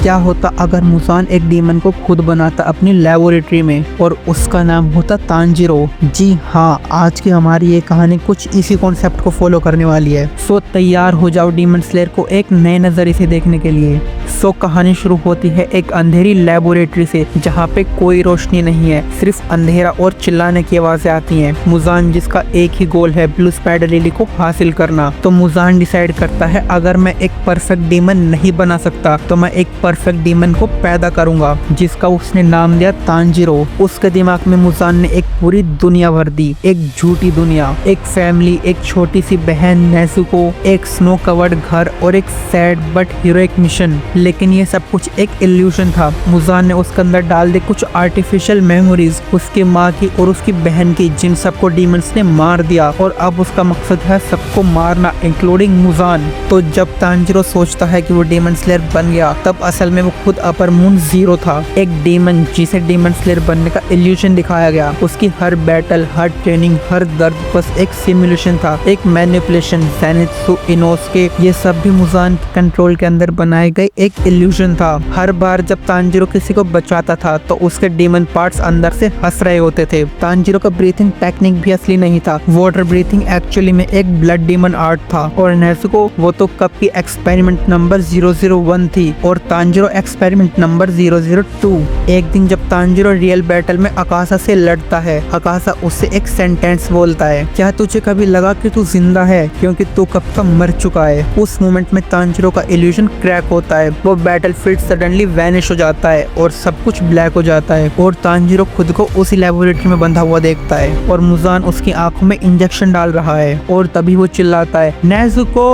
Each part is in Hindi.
क्या होता अगर मुसान एक डीमन को खुद बनाता अपनी लेबोरेटरी में और उसका नाम होता तांजिरो। जी हाँ, आज की हमारी ये कहानी कुछ इसी कॉन्सेप्ट को फॉलो करने वाली है। सो तैयार हो जाओ डीमन स्लेयर को एक नए नजरिए से देखने के लिए। सो कहानी शुरू होती है एक अंधेरी लेबोरेटरी से जहाँ पे कोई रोशनी नहीं है, सिर्फ अंधेरा और चिल्लाने की आवाजें आती हैं। मुजान जिसका एक ही गोल है ब्लू स्पाइडर लिली को हासिल करना, तो मुजान डिसाइड करता है अगर मैं एक परफेक्ट डीमन नहीं बना सकता तो मैं एक परफेक्ट डीमन को पैदा करूंगा जिसका उसने नाम दिया तांजिरो। उसके दिमाग में मुजान ने एक पूरी दुनिया भर दी, एक झूठी दुनिया, एक फैमिली, एक छोटी सी बहन नेजुको, एक स्नो कवर्ड घर और एक सैड बट हीरोइक मिशन। लेकिन ये सब कुछ एक इल्यूशन था। मुजान ने उसके अंदर डाल दी कुछ आर्टिफिशियल मेमोरीज उसकी माँ की और उसकी बहन की, जिन सबको डीमंस ने मार दिया और अब उसका मकसद है सबको मारना इंक्लूडिंग मुजान। तो जब तांजिरो सोचता है कि वो डीमन स्लेयर बन गया, तब असल में वो खुद अपर मून जीरो था, एक डीमन जिसे डीमन स्लेयर बनने का इल्यूशन दिखाया गया। उसकी हर बैटल, हर ट्रेनिंग, हर दर्द बस एक सिमुलेशन था, एक मैनिपुलेशन। ज़ेनित्सु, इनोसुके, ये सब भी मुजान के कंट्रोल के अंदर बनाए गए एक इल्यूशन था। हर बार जब तांजिरो किसी को बचाता था तो उसके डीमन पार्ट्स अंदर से हंस रहे होते थे। तांजिरो का ब्रीथिंग टेक्निक भी असली नहीं था, वाटर ब्रीथिंग एक्चुअली में एक ब्लड डीमन आर्ट था। और नेजुको वो तो कप की एक्सपेरिमेंट नंबर 001 थी और तांजिरो एक्सपेरिमेंट नंबर 002। एक दिन जब तांजिरो रियल बैटल में अकासा से लड़ता है, अकासा उससे एक सेंटेंस बोलता है, क्या तुझे कभी लगा कि तू जिंदा है क्योंकि तू कब का मर चुका है। उस मोमेंट में तांजिरो का इल्यूजन क्रैक होता है, वो बैटलफील्ड सडनली वैनिश हो जाता है और सब कुछ ब्लैक हो जाता है और तांजिरो खुद को उसी लेबोरेटरी में बंधा हुआ देखता है और मुजान उसकी आंखों में इंजेक्शन डाल रहा है। और तभी वो चिल्लाता है नेजुको।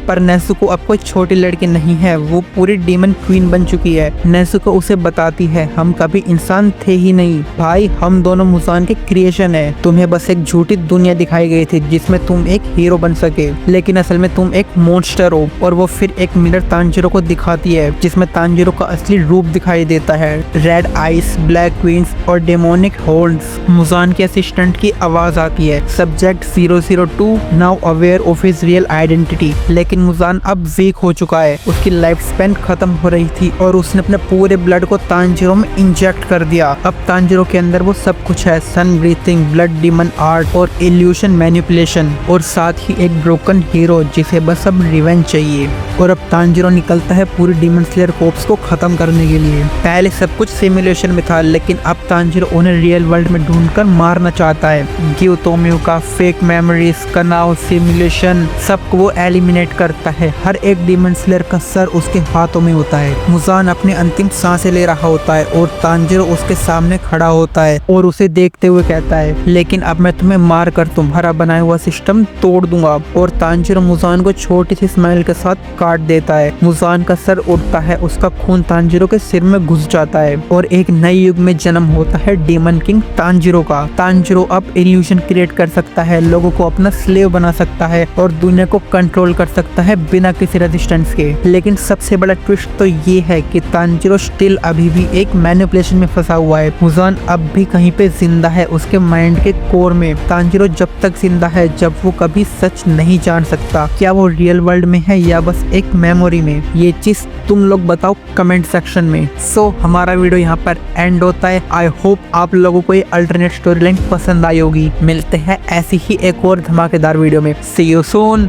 पर नेजुको अब कोई छोटी लड़की नहीं है, वो पूरी डीमन क्वीन बन चुकी है। नेजुको उसे बताती है हम कभी इंसान थे ही नहीं भाई, हम दोनों मुजान के क्रिएशन है। तुम्हें बस एक झूठी दुनिया दिखाई गई थी जिसमें तुम एक हीरो बन सके, लेकिन असल में तुम एक मॉन्स्टर हो। और वो फिर एक मिरर तांजिरो को दिखाती है जिसमें तांजिरो का असली रूप दिखाई देता है, रेड आइस, ब्लैक क्वींस और डेमोनिक हॉर्न्स। मुजान के असिस्टेंट की आवाज आती है, subject 002 now aware of his real identity. लेकिन मुजान अब वीक हो चुका है, उसकी लाइफ स्पैन खत्म हो रही थी और उसने अपने पूरे ब्लड को तांजिरो में इंजेक्ट कर दिया। अब तांजिरो के अंदर वो सब कुछ है, सन ब्रीथिंग, ब्लड डीमन आर्ट और इल्यूशन मैनिपुलेशन, और साथ ही एक ब्रोकन हीरो जिसे बस अब रिवेंज चाहिए। और अब तांजिरो निकलता है पूरी डीमन स्लेयर कोर्प्स को खत्म करने के लिए। पहले सब कुछ सिमुलेशन में था, लेकिन अब तांजिरो उन्हें रियल वर्ल्ड में ढूंढकर मारना चाहता है। ग्यूतोमियो का फेक मेमोरीज, कनाओ, सिमुलेशन, सबको वो एलिमिनेट करता है। हर एक डीमन स्लेयर का सर उसके हाथों में होता है। मुजान अपनी अंतिम सांसें ले रहा होता है और तांजिरो उसके सामने खड़ा होता है और उसे देखते हुए कहता है लेकिन अब मैं तुम्हें मार कर तुम्हारा बनाया हुआ सिस्टम तोड़ दूंगा। और तांजिरो मुजान को छोटी सी स्माइल के साथ काट देता है। मुजान का सर उड़ता है, उसका खून तांजिरो के सिर में घुस जाता है और एक नए युग में जन्म होता है डीमन किंग तांजिरो का। तांजिरो अब इल्यूशन क्रिएट कर सकता है, लोगों को अपना स्लेव बना सकता है और दुनिया को कंट्रोल कर सकता है बिना किसी रेजिस्टेंस के। लेकिन सबसे बड़ा ट्विस्ट तो ये है कि तांजिरो स्टिल अभी भी एक मैनिपुलेशन में फंसा हुआ है। मुजान अब भी कहीं पे जिंदा है, उसके माइंड के कोर में। तांजिरो जब तक जिंदा है जब वो कभी सच नहीं जान सकता, क्या वो रियल वर्ल्ड में है या बस एक मेमोरी में। ये चीज तुम लोग बताओ कमेंट सेक्शन में। सो हमारा वीडियो यहाँ पर एंड होता है। आई होप आप लोगों को ये अल्टरनेट स्टोरी लाइन पसंद आई होगी। मिलते हैं ऐसी ही एक और धमाकेदार वीडियो में। सी यू सून।